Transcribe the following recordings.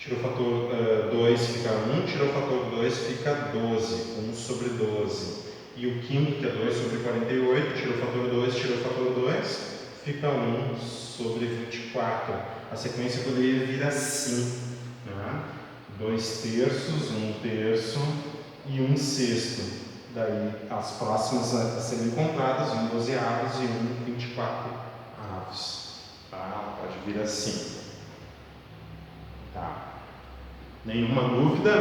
Tira o fator 2 fica 1, tira o fator 2 fica 12, 1 sobre 12. E o quinto, que é 2 sobre 48, tira o fator 2, tira o fator 2, fica 1 sobre 24. A sequência poderia vir assim, né? 2 terços, 1 terço e 1 sexto. Daí as próximas a serem encontradas, 1 dozeavos e 1 24 avos. Tá? Pode vir assim. Tá. Nenhuma dúvida?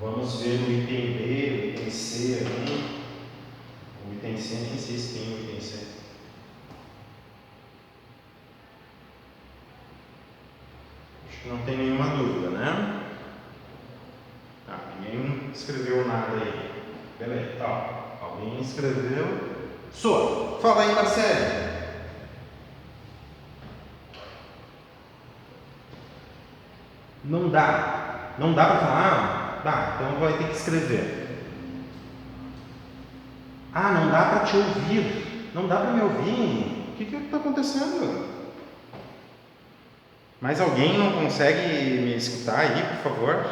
Vamos ver o item B, o item C aí. O item C, nem sei se tem o item C. Acho que não tem nenhuma dúvida, né? Tá, ninguém escreveu nada aí. Beleza, tá. Alguém escreveu. Sua, fala aí, Marcelo. Não dá. Não dá para falar? Dá, então vai ter que escrever. Ah, não dá para te ouvir. Não dá para me ouvir. O que está acontecendo? Mas alguém não consegue me escutar aí, por favor?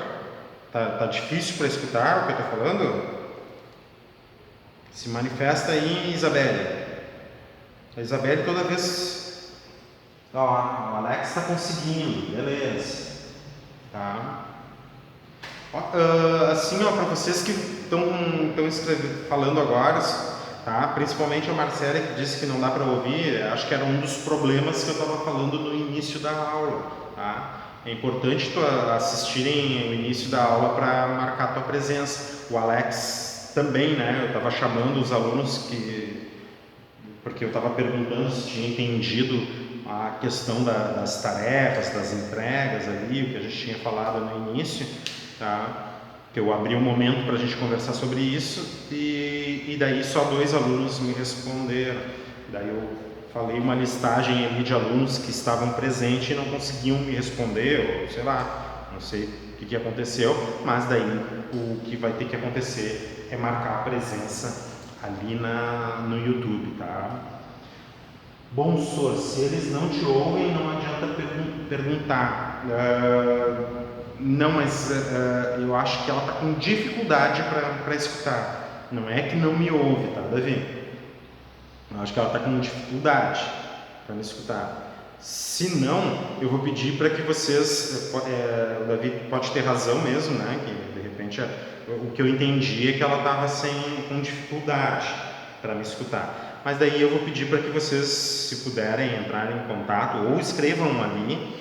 Tá difícil para escutar o que eu estou falando? Se manifesta aí, Isabelle. A Isabelle toda vez... Ó, o Alex está conseguindo, beleza. Tá. Assim, ó, para vocês que estão falando agora, tá? Principalmente a Marcela, que disse que não dá para ouvir, acho que era um dos problemas que eu estava falando no início da aula, tá? É importante tu assistirem o início da aula para marcar a tua presença. O Alex também, né? Eu estava chamando os alunos porque eu estava perguntando se tinha entendido a questão das tarefas, das entregas ali, o que a gente tinha falado no início, tá? Que eu abri um momento para a gente conversar sobre isso e daí só 2 alunos me responderam. Daí eu falei uma listagem ali de alunos que estavam presentes e não conseguiam me responder, ou sei lá, não sei o que aconteceu, mas daí o que vai ter que acontecer é marcar a presença ali no YouTube, tá? Bom, Sor, se eles não te ouvem, não adianta perguntar. Não, mas eu acho que ela está com dificuldade para escutar. Não é que não me ouve, tá, Davi? Eu acho que ela está com dificuldade para me escutar. Se não, eu vou pedir para que vocês... o Davi pode ter razão mesmo, né? Que de repente o que eu entendi é que ela estava com dificuldade para me escutar. Mas daí eu vou pedir para que vocês, se puderem, entrarem em contato ou escrevam ali,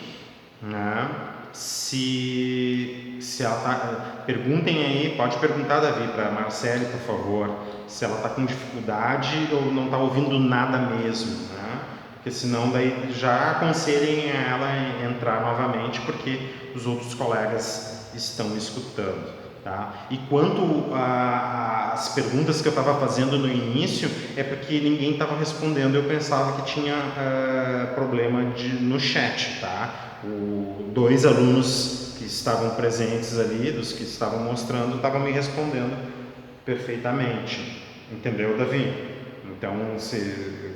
né? Se ela tá, perguntem aí, pode perguntar, Davi, para a Marcele, por favor, se ela está com dificuldade ou não está ouvindo nada mesmo, né? Porque senão daí já aconselhem ela a entrar novamente, porque os outros colegas estão escutando, tá? E quanto às perguntas que eu estava fazendo no início, é porque ninguém estava respondendo, eu pensava que tinha problema no chat, tá? 2 alunos que estavam presentes ali, dos que estavam mostrando, estavam me respondendo perfeitamente. Entendeu, Davi? Então, se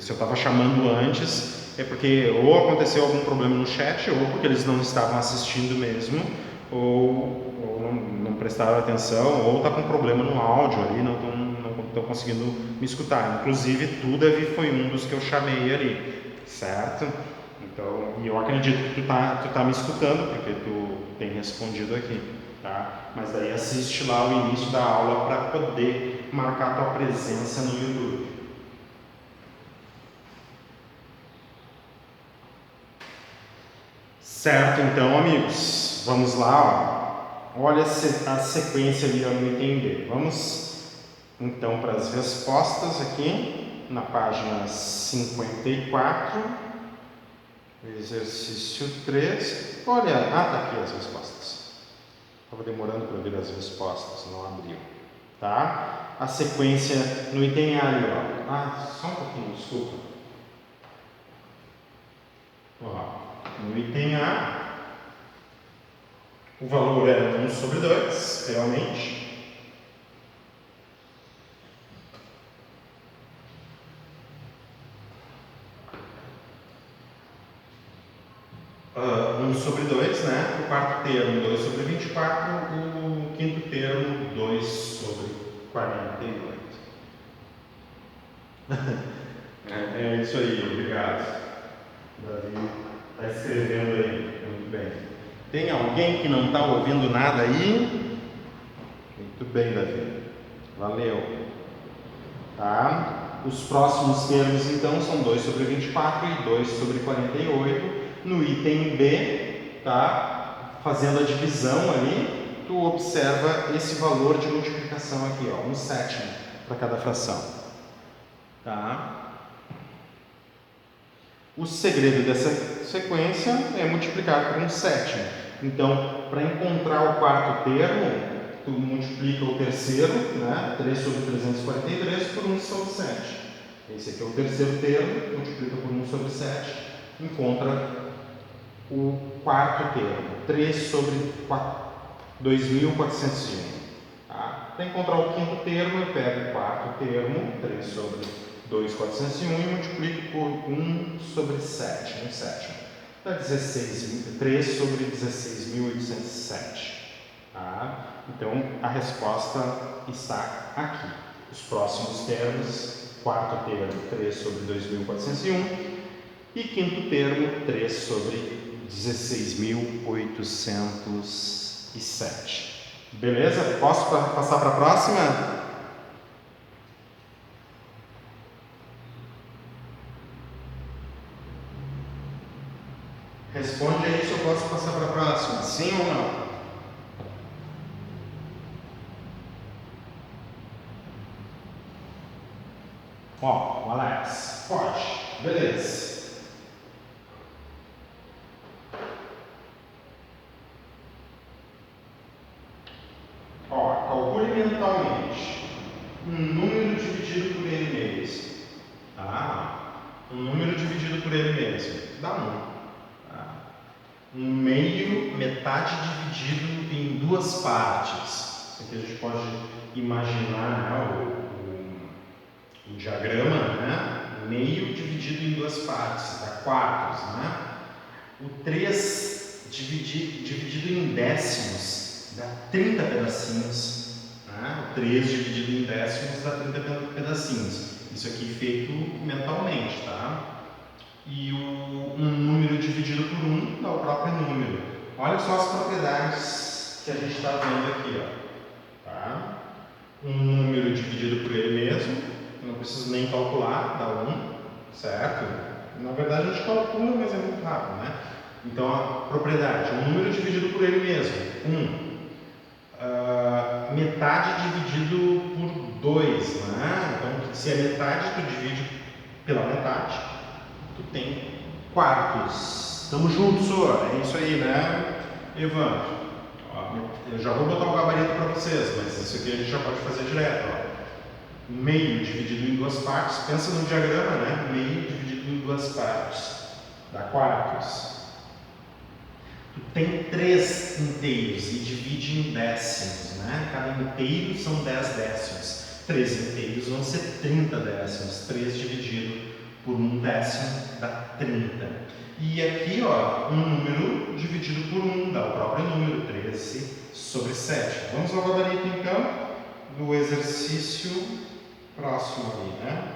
eu estava chamando antes, é porque ou aconteceu algum problema no chat, ou porque eles não estavam assistindo mesmo, ou não prestaram atenção, ou está com problema no áudio ali, não estão conseguindo me escutar. Inclusive, tu, Davi, foi um dos que eu chamei ali, certo? Então, e eu acredito que tu tá me escutando, porque tu tem respondido aqui, tá? Mas daí assiste lá o início da aula para poder marcar tua presença no YouTube. Certo, então, amigos, vamos lá, ó. Olha a sequência ali ao entender. Vamos então para as respostas aqui, na página 54. Exercício 3. Olha, tá aqui as respostas. Estava demorando para ver as respostas, não abriu. Tá? A sequência no item A ali, ó. Só um pouquinho, desculpa. Ó, no item A, o valor era 1 sobre 2, realmente. 1 sobre 2, né? O quarto termo 2 sobre 24, o quinto termo 2 sobre 48. É isso aí, obrigado. Davi está escrevendo aí, muito bem. Tem alguém que não está ouvindo nada aí? Muito bem, Davi. Valeu. Tá? Os próximos termos, então, são 2 sobre 24 e 2 sobre 48. No item B, tá? Fazendo a divisão ali, tu observa esse valor de multiplicação aqui, ó, 1/7 para cada fração. Tá? O segredo dessa sequência é multiplicar por 1/7. Então, para encontrar o quarto termo, tu multiplica o terceiro, né? 3 sobre 343 por 1 sobre 7. Esse aqui é o terceiro termo, multiplica por 1 sobre 7, encontra o quarto termo, 3 sobre 2.401. Tá? Para encontrar o quinto termo, eu pego o quarto termo, 3 sobre 2.401, e multiplico por 1 sobre 7, 1/7. Dá 3 sobre 16.807. Tá? Então, a resposta está aqui. Os próximos termos, quarto termo, 3 sobre 2.401, e quinto termo, 3 sobre 16.807. Beleza? Posso passar para a próxima? Responde aí se eu posso passar para a próxima. Sim ou não? Ó, o Alex. Pode. Beleza. Ó, calcule mentalmente um número dividido por ele mesmo. Um número dividido por ele mesmo. Dá 1. Tá? Um meio, metade dividido em duas partes. Isso aqui a gente pode imaginar, né, o diagrama, né? Meio dividido em duas partes, dá quartos, né? O 3 dividido em décimos dá 30 pedacinhos, né? O 3 dividido em décimos dá 30 pedacinhos. Isso aqui feito mentalmente, tá? E um número dividido por 1 dá o próprio número. Olha só as propriedades que a gente está vendo aqui, ó. Tá? Um número dividido por ele mesmo, não preciso nem calcular, dá 1, certo? Na verdade a gente calcula, mas é muito rápido, né? Então a propriedade, um número dividido por ele mesmo, 1. Metade dividido por 2, né? Então se a metade tu divide pela metade, tu tem quartos. Estamos juntos, senhor? É isso aí, né, Evandro? Eu já vou botar o gabarito para vocês, mas isso aqui a gente já pode fazer direto. Ó. Meio dividido em duas partes, pensa no diagrama, né? Meio dividido em duas partes, dá quartos. Tu tem 3 inteiros e divide em décimos, né? Cada inteiro são 10 décimos. 3 inteiros vão ser 30 décimos. 3 dividido por 1 décimo dá 30. E aqui, ó, um número dividido por 1 dá o próprio número, 13 sobre 7. Vamos ao gabarito, então, do exercício próximo ali, né?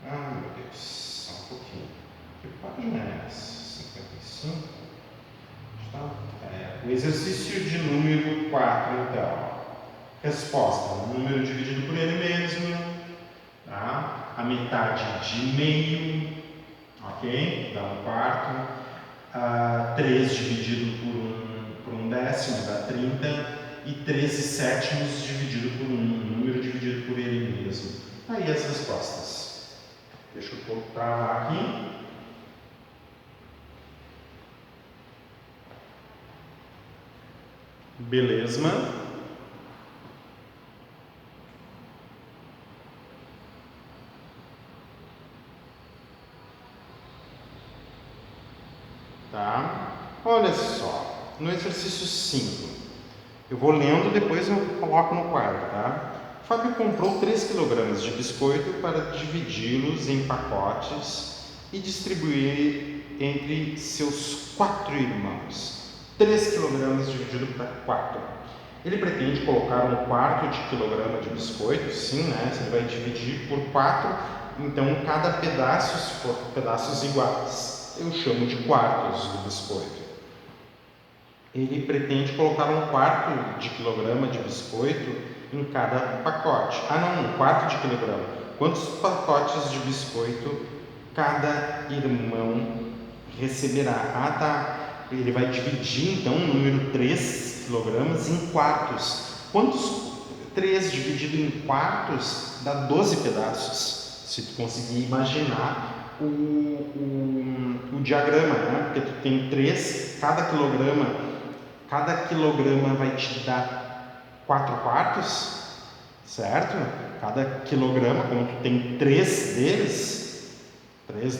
Ah, meu Deus, só um pouquinho. Que página é essa? 55? Tá? O exercício de número 4, então. Resposta, um número dividido por ele mesmo, tá? A metade de meio, ok? Dá 1/4. 3 dividido por 1 décimo dá 30. E 13 sétimos dividido por 1, um número dividido por ele mesmo. Aí as respostas. Deixa eu travar aqui. Beleza. Tá? Olha só, no exercício 5, eu vou lendo, depois eu coloco no quadro, tá? Fábio comprou 3 kg de biscoito para dividi-los em pacotes e distribuir entre seus 4 irmãos. 3 kg dividido para 4. Ele pretende colocar 1/4 de quilograma de biscoito, sim, né? Você vai dividir por 4, então cada pedaço, se for pedaços iguais, eu chamo de quartos do biscoito. Ele pretende colocar 1/4 de quilograma de biscoito em cada pacote. Ah, não, 1/4 de quilograma. Quantos pacotes de biscoito cada irmão receberá? Ah, tá. Ele vai dividir, então, o número 3 quilogramas em quartos. Quantos 3 dividido em quartos dá 12 pedaços? Se tu conseguir imaginar o diagrama, né? Porque tu tem 3, cada quilograma vai te dar 4 quartos, certo? Cada quilograma, como tu tem 3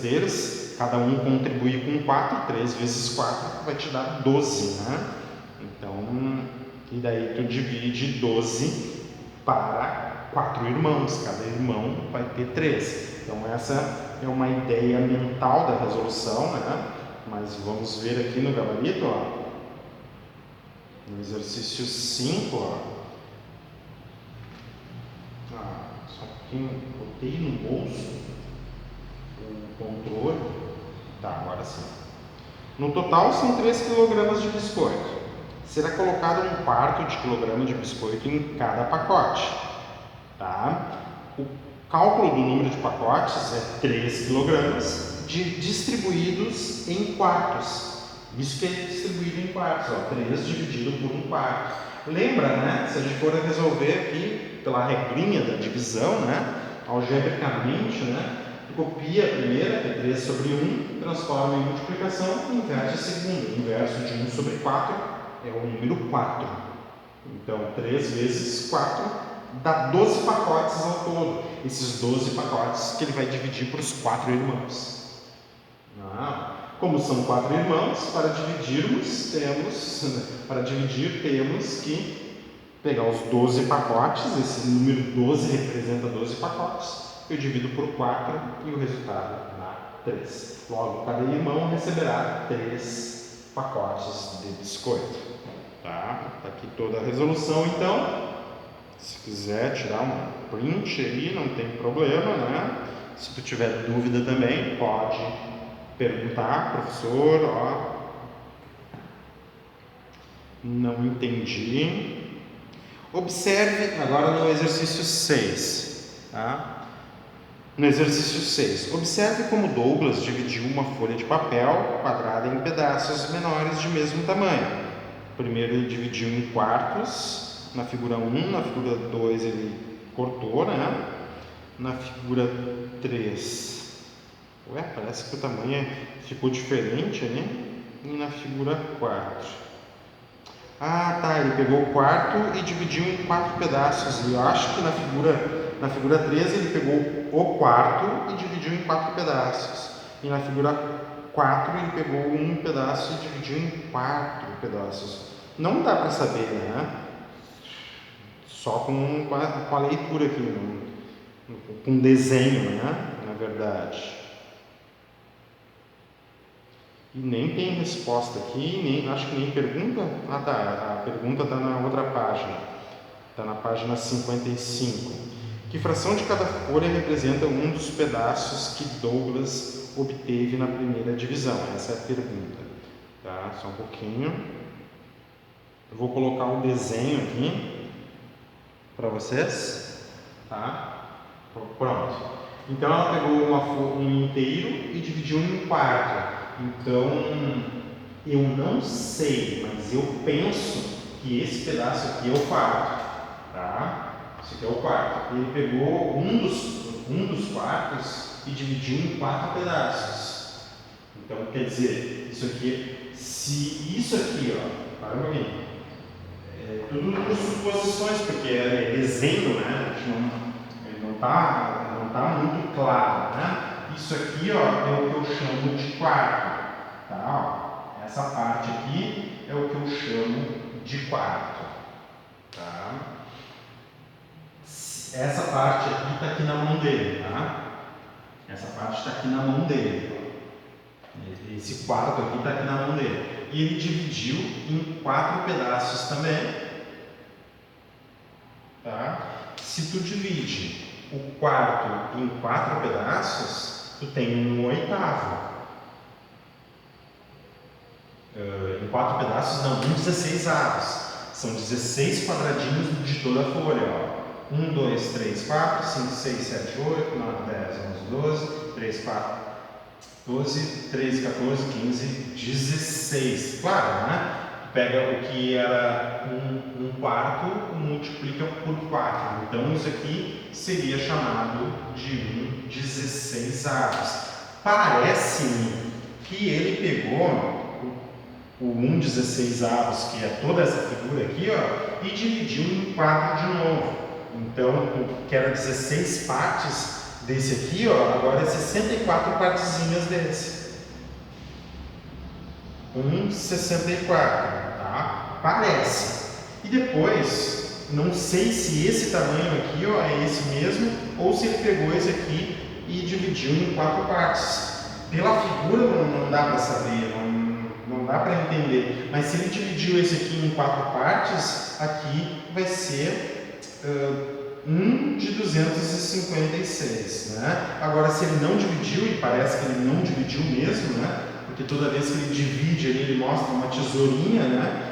deles, cada um contribui com 4, 3 vezes 4 vai te dar 12, né? Então, e daí tu divide 12 para 4 irmãos, cada irmão vai ter 3. Então essa é uma ideia mental da resolução, né? Mas vamos ver aqui no gabarito, ó. No exercício 5, ó. Só que botei no bolso o controle. Tá, agora sim. No total são 3 kg de biscoito. Será colocado 1/4 de quilograma de biscoito em cada pacote. Tá? O cálculo do número de pacotes é 3 kg distribuídos em quartos. Isso que é distribuído em quartos, ó, 3 dividido por 1/4. Lembra, né? Se a gente for resolver aqui pela regrinha da divisão, né? Algebricamente, né? Copia a primeira, que é 3 sobre 1, transforma em multiplicação e inverte a segunda. O inverso de 1 sobre 4 é o número 4. Então, 3 vezes 4 dá 12 pacotes ao todo. Esses 12 pacotes que ele vai dividir para os 4 irmãos. Como são 4 irmãos, para dividir temos que pegar os 12 pacotes, esse número 12 representa 12 pacotes, eu divido por 4 e o resultado dá 3. Logo, cada irmão receberá 3 pacotes de biscoito. Tá aqui toda a resolução, então. Se quiser tirar um print aí, não tem problema, né? Se tu tiver dúvida também, pode perguntar, professor, ó, não entendi. Observe agora no exercício 6, tá? No exercício 6, observe como Douglas dividiu uma folha de papel quadrada em pedaços menores de mesmo tamanho. Primeiro ele dividiu em quartos, na figura 1, na figura 2 ele cortou, né? Na figura 3, parece que o tamanho ficou diferente ali. E na figura 4, ele pegou o quarto e dividiu em 4 pedaços. E eu acho que na figura 3 ele pegou o quarto e dividiu em 4 pedaços. E na figura 4 ele pegou um pedaço e dividiu em 4 pedaços. Não dá para saber, né? Só com a leitura aqui, com desenho, né? Na verdade. E nem tem resposta aqui, acho que nem pergunta. A pergunta está na outra página. Está na página 55. Que fração de cada folha representa um dos pedaços que Douglas obteve na primeira divisão? Essa é a pergunta. Tá? Só um pouquinho. Eu vou colocar o desenho aqui para vocês. Tá? Pronto. Então ela pegou um inteiro e dividiu em 4. Então, eu não sei, mas eu penso que esse pedaço aqui é o quarto, tá? Esse aqui é o quarto. Ele pegou um dos quartos e dividiu em 4 pedaços. Então, quer dizer, se isso aqui, ó, para um pouquinho, tudo por suposições, porque é desenho, né? Ele não tá muito claro, né? Isso aqui, ó, é o que eu chamo de quarto, tá? Ó, essa parte aqui é o que eu chamo de quarto, tá? Essa parte aqui está aqui na mão dele, tá? Essa parte está aqui na mão dele. Esse quarto aqui está aqui na mão dele. E ele dividiu em 4 pedaços também. Tá? Se tu divide o quarto em 4 pedaços, tu tem um oitavo. Em 4 pedaços, não, 16 avos. São 16 quadradinhos de toda a folha. Ó. 1, 2, 3, 4, 5, 6, 7, 8, 9, 10, 11, 12, 3, 4, 12, 13, 14, 15, 16. Claro, né? Pega o que era um quarto, multiplica por 4. Então, isso aqui seria chamado de 16 avos. Parece-me que ele pegou o 16 avos, que é toda essa figura aqui, ó, e dividiu em 4 de novo. Então, o que era 16 partes desse aqui, ó, agora é 64 partezinhas desse. 1,64, tá? Parece. E depois, não sei se esse tamanho aqui, ó, é esse mesmo, ou se ele pegou esse aqui e dividiu em 4 partes. Pela figura não dá para saber, não dá para entender. Mas se ele dividiu esse aqui em 4 partes, aqui vai ser 1 de 256, né? Agora, se ele não dividiu, e parece que ele não dividiu mesmo, né? Porque toda vez que ele divide ali, ele mostra uma tesourinha, né?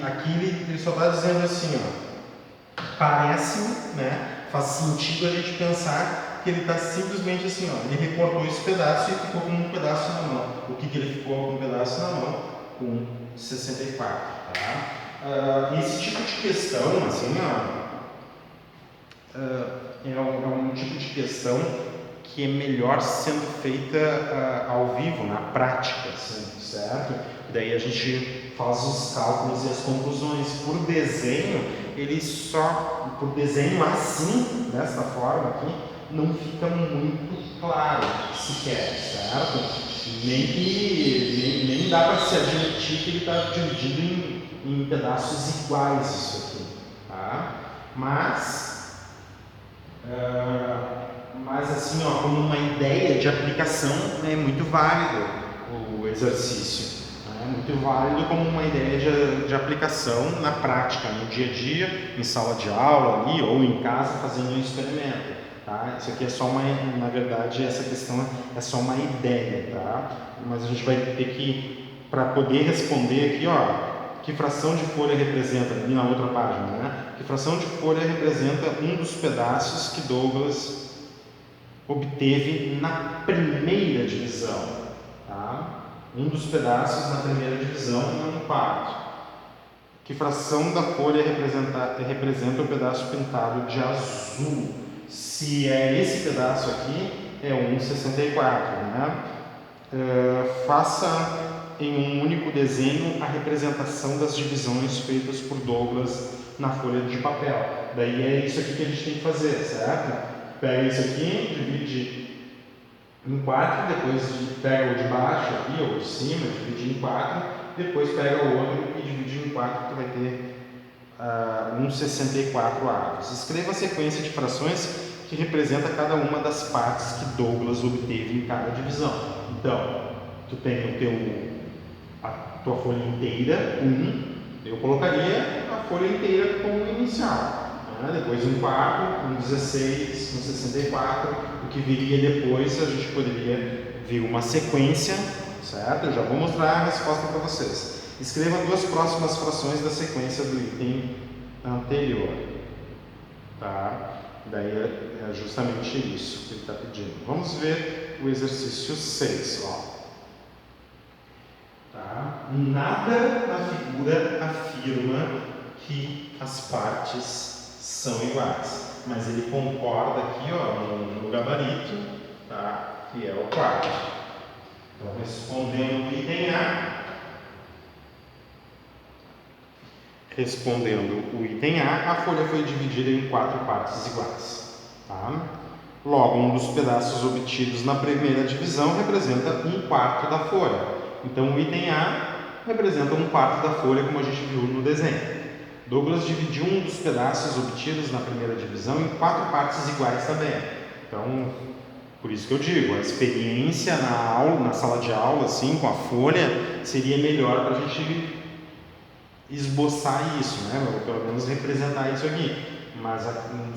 Aqui ele só está dizendo assim, ó, parece, né? Faz sentido a gente pensar que ele está simplesmente assim, ó, ele recortou esse pedaço e ficou com um pedaço na mão. O que ele ficou com um pedaço na mão? Com 64, tá? Esse tipo de questão, assim, ó, é um tipo de questão que é melhor sendo feita ao vivo, na prática, assim, certo? Daí a gente faz os cálculos e as conclusões. Por desenho, por desenho assim, dessa forma aqui, não fica muito claro sequer, certo? Nem dá para se admitir que ele está dividido em pedaços iguais isso aqui, tá? Mas assim, ó, como uma ideia de aplicação, é muito válido o exercício. É muito válido como uma ideia de aplicação na prática, no dia a dia, em sala de aula ali, ou em casa fazendo um experimento. Tá? Isso aqui é só na verdade, essa questão é só uma ideia, tá? Mas a gente vai ter que, para poder responder aqui, ó, que fração de folha representa, ali na outra página, né? Que fração de folha representa um dos pedaços que Douglas obteve na primeira divisão, tá? Um dos pedaços na primeira divisão no quarto. Que fração da folha representa o pedaço pintado de azul? Se é esse pedaço aqui, é 1,64, né? Faça em um único desenho a representação das divisões feitas por Douglas na folha de papel. Daí é isso aqui que a gente tem que fazer, certo? Pega isso aqui, divide em 4, depois pega o de baixo aqui, ou de cima, divide em 4, depois pega o outro e divide em 4, que vai ter 1,64 avos. Escreva a sequência de frações que representa cada uma das partes que Douglas obteve em cada divisão. Então, tu tem a tua folha inteira, 1, eu colocaria a folha inteira como inicial. Depois 1/4, 1,16, 1,64, o que viria depois a gente poderia ver uma sequência, certo? Eu já vou mostrar a resposta para vocês. Escreva 2 próximas frações da sequência do item anterior, tá? Daí é justamente isso que ele está pedindo. Vamos ver o exercício 6, ó. Tá? Nada na figura afirma que as partes são iguais, mas ele concorda aqui, ó, no gabarito, tá? Que é o quarto. Então, respondendo o item A, a folha foi dividida em 4 partes iguais, tá? Logo, um dos pedaços obtidos na primeira divisão representa 1/4 da folha. Então, o item A representa 1/4 da folha, como a gente viu no desenho. Douglas dividiu um dos pedaços obtidos na primeira divisão em 4 partes iguais também. Então, Por isso que eu digo, a experiência na aula, na sala de aula, assim, com a folha, seria melhor para a gente esboçar isso, né? Ou pelo menos representar isso aqui. Mas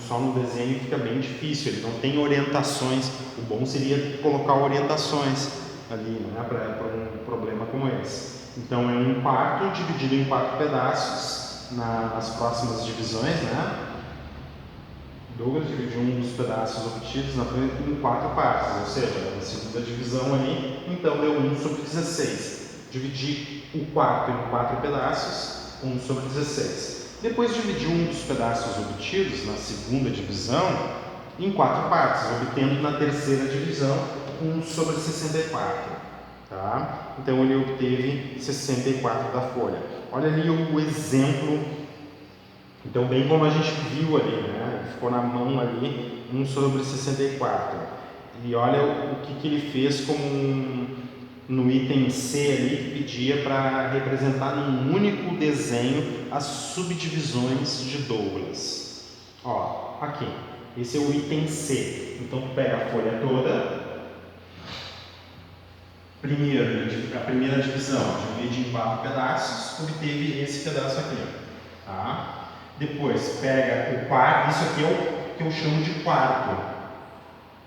só no desenho fica bem difícil, ele não tem orientações. O bom seria colocar orientações ali, né? Para um problema como esse. Então é um quarto dividido em 4 pedaços nas próximas divisões, né? Douglas dividiu um dos pedaços obtidos na frente em 4 partes, ou seja, na segunda divisão ali, então deu 1 sobre 16. Dividi o quarto em 4 pedaços, 1 sobre 16. Depois dividi um dos pedaços obtidos na segunda divisão em 4 partes, obtendo na terceira divisão 1 sobre 64. Tá? Então ele obteve 64 da folha. Olha ali o exemplo. Então, bem como a gente viu ali, né? Ficou na mão ali 1 sobre 64. E olha o que ele fez como no item C ali, que pedia para representar num único desenho as subdivisões de Douglas. Ó, aqui. Esse é o item C. Então, tu pega a folha toda. Primeiro, a primeira divisão, divide em 4 pedaços, obteve esse pedaço aqui. Tá? Depois, pega o quarto, isso aqui é o que eu chamo de quarto.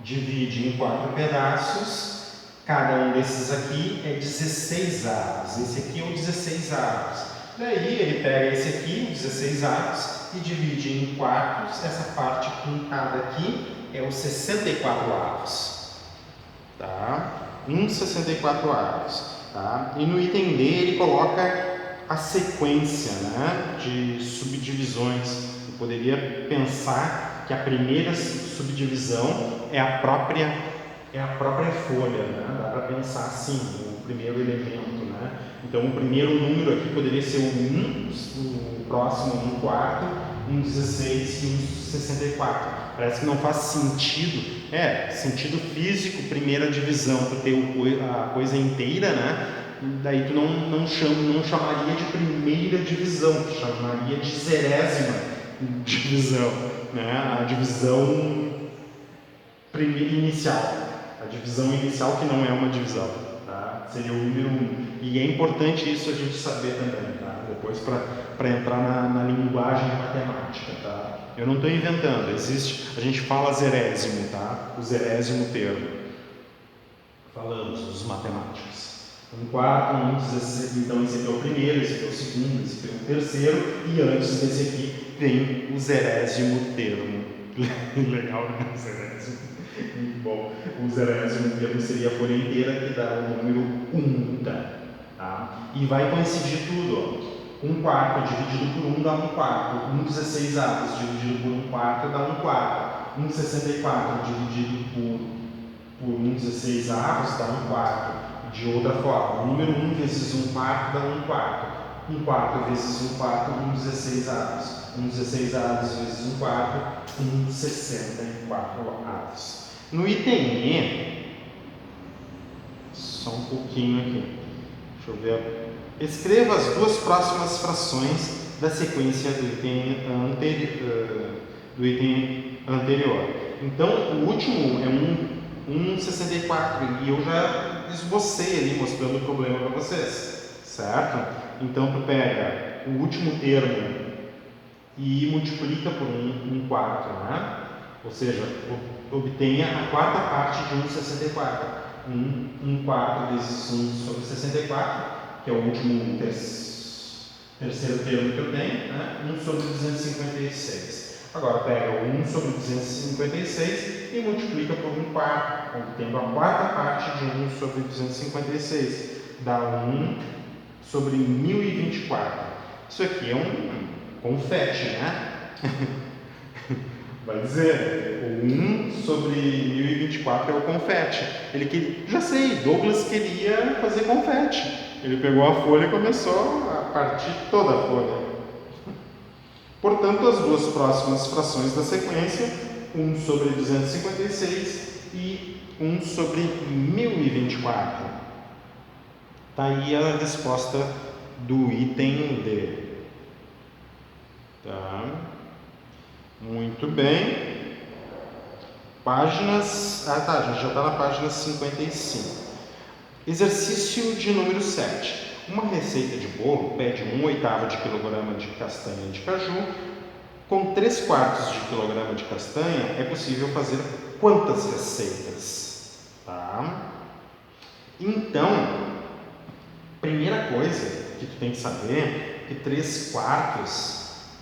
Divide em 4 pedaços, cada um desses aqui é 16 avos. Esse aqui é o 16 avos. Daí ele pega esse aqui, 16 avos, e divide em quartos. Essa parte pintada aqui é os 64 avos. Tá? 64 avos. Tá? E no item D ele coloca a sequência, né, de subdivisões. Eu poderia pensar que a primeira subdivisão é a própria folha, né? Dá para pensar assim, o primeiro elemento, né? Então o primeiro número aqui poderia ser o 1, o próximo 1 quarto, 1 16 e 1 64. Parece que não faz sentido. Sentido físico, primeira divisão, para ter a coisa inteira, né? Daí tu não chamaria de primeira divisão, tu chamaria de 0ª divisão, né? A divisão inicial, a divisão inicial que não é uma divisão, tá? Seria o número 1. E é importante isso a gente saber também, tá? Depois para entrar na linguagem matemática, tá? Eu não estou inventando, existe, a gente fala zerésimo, tá? O zerésimo termo. Falamos, os matemáticos. 1 quarto, 1 16, então esse aqui é o primeiro, esse aqui é o segundo, esse aqui é o terceiro, e antes desse aqui vem o zerésimo termo. Legal, né? O zerésimo. Muito bom. O zerésimo termo seria a folha inteira, que dá o número 1, tá? E vai coincidir tudo, ó. 1 quarto dividido por 1 dá 1 quarto. 1 16 avos dividido por 1 quarto dá 1 quarto. 1 64 dividido por 1 16 avos dá 1 quarto. De outra forma, o número 1 vezes 1 quarto dá 1 quarto. 1 quarto vezes 1 quarto, 1 16 avos. 1 16 avos vezes 1 quarto, 1 64 avos. No item E, só um pouquinho aqui. Deixa eu ver. Escreva as duas próximas frações da sequência do item anterior. Então, o último é 1,64 e eu já esbocei ali mostrando o problema para vocês, certo? Então, tu pega o último termo e multiplica por 1 quarto, né? Ou seja, obtenha a quarta parte de 1,64. 1 quarto vezes 1 sobre 64, que é o último terceiro termo que eu tenho, né? 1 sobre 256. Agora pega o 1 sobre 256 e multiplica por 1 quarto, obtendo a quarta parte de 1 sobre 256. Dá 1 sobre 1024. Isso aqui é um confete, né? Vai dizer, o 1 sobre 1024 é o confete. Já sei, Douglas queria fazer confete. Ele pegou a folha e começou a partir toda a folha. Portanto, as duas próximas frações da sequência, 1 sobre 256 e 1 sobre 1024. Está aí a resposta do item D. Tá? Muito bem. Páginas... Ah, tá, a gente já está na página 55. Exercício de número 7. Uma receita de bolo pede 1/8 de quilograma de castanha de caju. Com 3/4 de quilograma de castanha, é possível fazer quantas receitas? Tá? Então, primeira coisa que tu tem que saber é que 3/4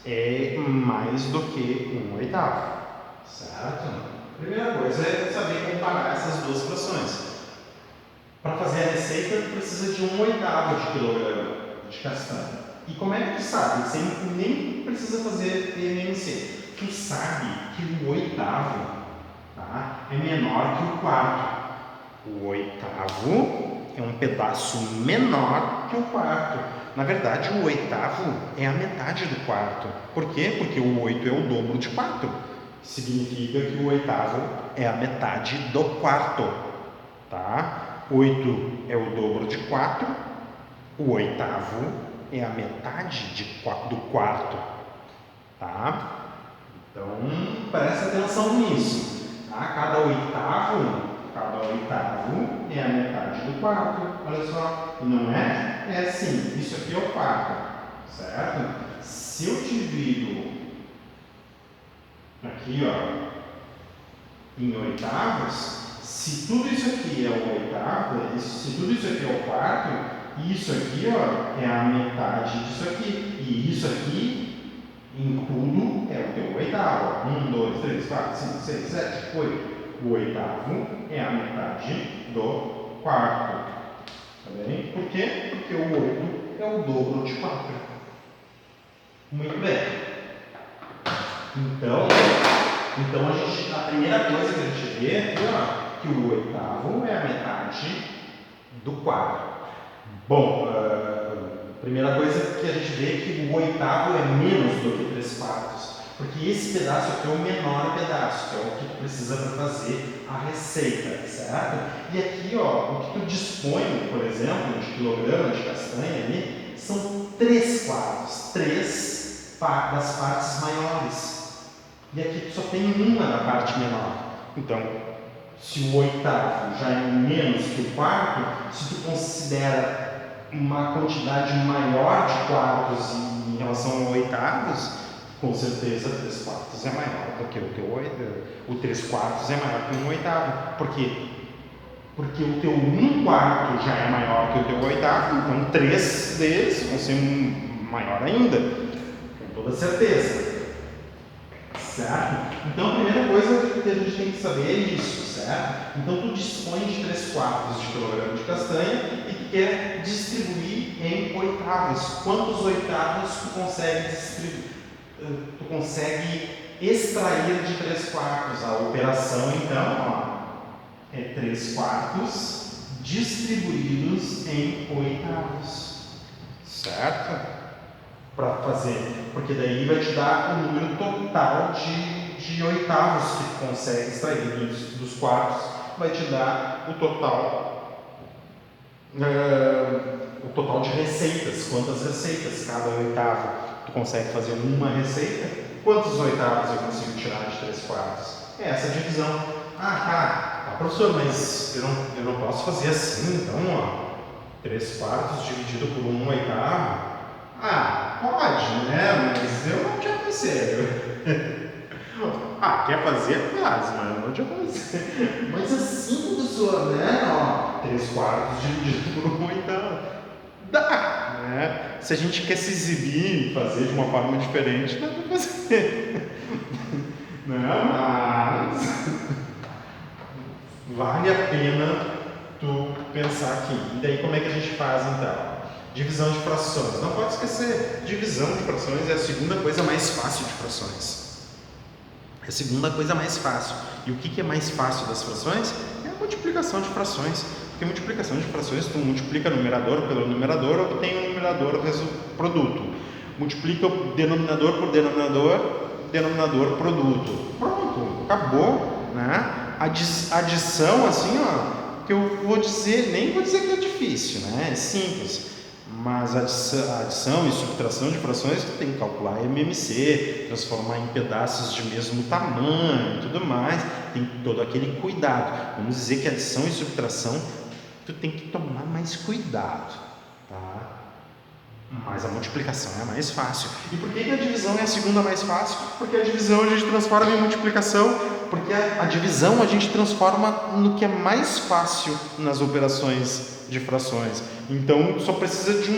é mais do que 1/8. Certo? Primeira coisa é saber comparar essas duas frações. Para fazer a receita, tu precisa de 1/8 de quilograma de castanha. E como é que tu sabe? Você nem precisa fazer PMMC. Tu sabe que o 1/8, tá, é menor que o 1/4. O 1/8 é um pedaço menor que o 1/4. Na verdade, o 1/8 é a metade do 1/4. Por quê? Porque o 8 é o dobro de 4. Significa que o 1/8 é a metade do 1/4. Tá? 8 é o dobro de 4. O 1/8 é a metade do 1/4. Tá? Então, presta atenção nisso. Tá? Cada oitavo é a metade do 4. Olha só. E não é? É assim. Isso aqui é o 4. Certo? Se eu divido aqui, ó, em oitavos, se tudo isso aqui é o 1/8, se tudo isso aqui é o 4, isso aqui, ó, é a metade disso aqui. E isso aqui, em tudo, é o teu 1/8. 1, 2, 3, 4, 5, 6, 7, 8. O 1/8 é a metade do 4. Tá bem? Por quê? Porque o 8 é o dobro de 4. Muito bem. Então a primeira coisa que a gente vê aqui, ó, que o 1/8 é a metade do 4. Bom, a primeira coisa que a gente vê é que o 1/8 é menos do que 3/4, porque esse pedaço aqui é o menor pedaço, que é o que tu precisa para fazer a receita, certo? E aqui, ó, o que tu dispõe, por exemplo, de quilograma de castanha ali, são 3/4, 3 das partes maiores. E aqui tu só tem uma da parte menor. Então, se o 1/8 já é menos que o 4, se tu considera uma quantidade maior de quartos em relação a 1/8, com certeza 3/4 é maior do que o teu 8. O 3/4 é maior que o 1/8. Por quê? Porque o teu 1/4 já é maior que o teu 1/8, então 3 deles vão ser maior ainda, com toda certeza. Certo? Então a primeira coisa que a gente tem que saber é isso, certo? Então tu dispõe de 3/4 de quilograma de castanha e tu quer distribuir em oitavos. Quantos oitavos tu consegue distribuir? Tu consegue extrair de 3/4? A operação então, ó, é 3/4 distribuídos em oitavos. Certo? Para fazer, porque daí vai te dar o número total de oitavos que tu consegue extrair dos quartos, vai te dar o total de receitas, quantas receitas cada oitavo tu consegue fazer uma receita, quantos oitavos eu consigo tirar de 3/4? É essa divisão. Tá, professor, mas eu não posso fazer assim, então, ó, 3/4 dividido por 1/8. Pode, né? Mas eu não te aconselho. Quer fazer? Faz, mas eu não te aconselho. Mas assim, professor, né? 3/4 dividido por 1/8. Dá, né? Se a gente quer se exibir e fazer de uma forma diferente, dá pra fazer. Não, mas vale a pena tu pensar aqui. E daí como é que a gente faz então? Divisão de frações. Não pode esquecer, divisão de frações é a segunda coisa mais fácil de frações. É a segunda coisa mais fácil. E o que é mais fácil das frações? É a multiplicação de frações. Porque multiplicação de frações, tu multiplica numerador pelo numerador, obtém um numerador produto. Multiplica o denominador por denominador produto. Pronto, acabou, né? Adição, assim, ó, que eu vou dizer, nem vou dizer que é difícil, né? É simples. Mas a adição e subtração de frações tu tem que calcular MMC, transformar em pedaços de mesmo tamanho e tudo mais, tem todo aquele cuidado. Vamos dizer que adição e subtração tu tem que tomar mais cuidado, tá? Mas a multiplicação é a mais fácil. E por que a divisão é a segunda mais fácil? Porque a divisão a gente transforma em multiplicação, porque a divisão a gente transforma no que é mais fácil nas operações de frações. Então só precisa de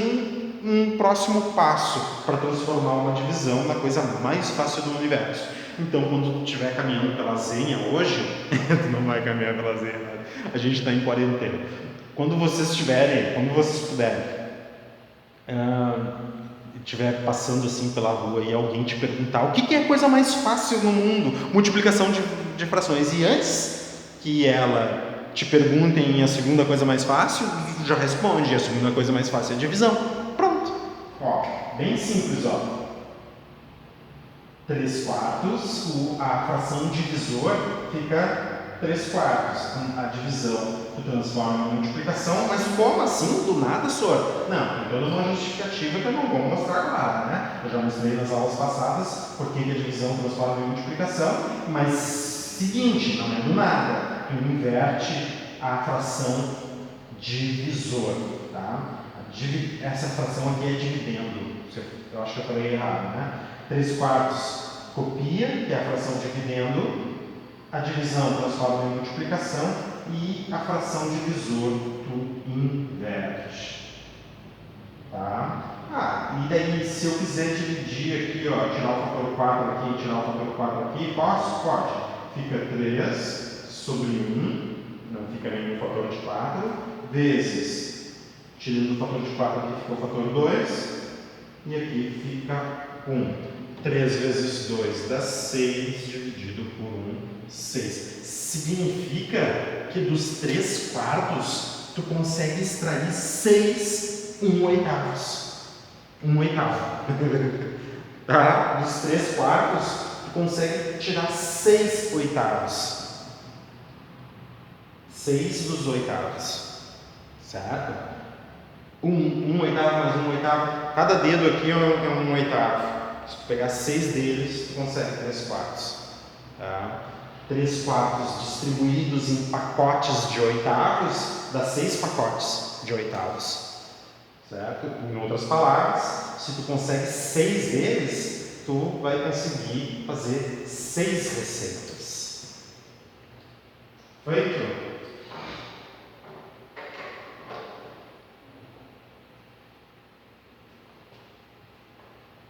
um próximo passo para transformar uma divisão na coisa mais fácil do universo. Então quando tu estiver caminhando pela Zenha hoje, tu não vai caminhar pela Zenha, né? A gente está em quarentena. Quando vocês puderem, estiver passando assim pela rua e alguém te perguntar o que é a coisa mais fácil no mundo, multiplicação de frações, e antes que ela te perguntem a segunda coisa mais fácil, já responde, a segunda coisa mais fácil é a divisão. Pronto. Ó, bem simples, ó. 3 quartos, a fração divisor fica 3 quartos. A divisão tu transforma em multiplicação, mas como assim? Do nada, senhor? Não, tem toda uma justificativa que eu não vou mostrar agora, né? Eu já mostrei nas aulas passadas porque a divisão transforma em multiplicação, mas seguinte, não é do nada. Tu inverte a fração divisor, tá? Essa fração aqui é dividendo. Eu acho que eu falei errado, né? 3 quartos copia, que é a fração dividendo, a divisão transforma em multiplicação e a fração divisor tu inverte. Tá? E daí, se eu quiser dividir aqui, ó, tirar o fator 4 aqui e tirar o fator 4 aqui, posso? Pode. Fica 3 sobre 1, não fica nenhum fator de 4, vezes, tirando o fator de 4 aqui fica o fator 2, e aqui fica 1. 3 vezes 2 dá 6, dividido por 1, 6. Significa que dos 3 quartos, tu consegue extrair 6 1/8. 1/8. Tá? Dos 3 quartos, tu consegue tirar 6 oitavos. 6 dos oitavos. Certo? 1 oitavo mais 1 oitavo. Cada dedo aqui é 1 oitavo. Se tu pegar 6 deles, tu consegue 3 quartos. Tá? 3 quartos distribuídos em pacotes de oitavos dá 6 pacotes de oitavos. Certo? Em outras palavras, se tu consegue 6 deles, tu vai conseguir fazer 6 receitas. Feito?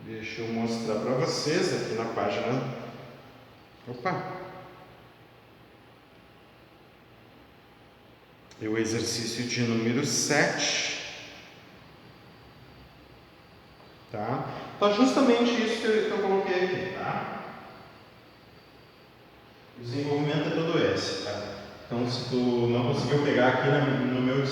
Deixa eu mostrar para vocês aqui na página. Opa! É o exercício de número 7. Tá? Então, justamente isso que eu coloquei aqui, tá? O desenvolvimento é todo esse, tá? Então, se tu não conseguiu pegar aqui no meu desenvolvimento,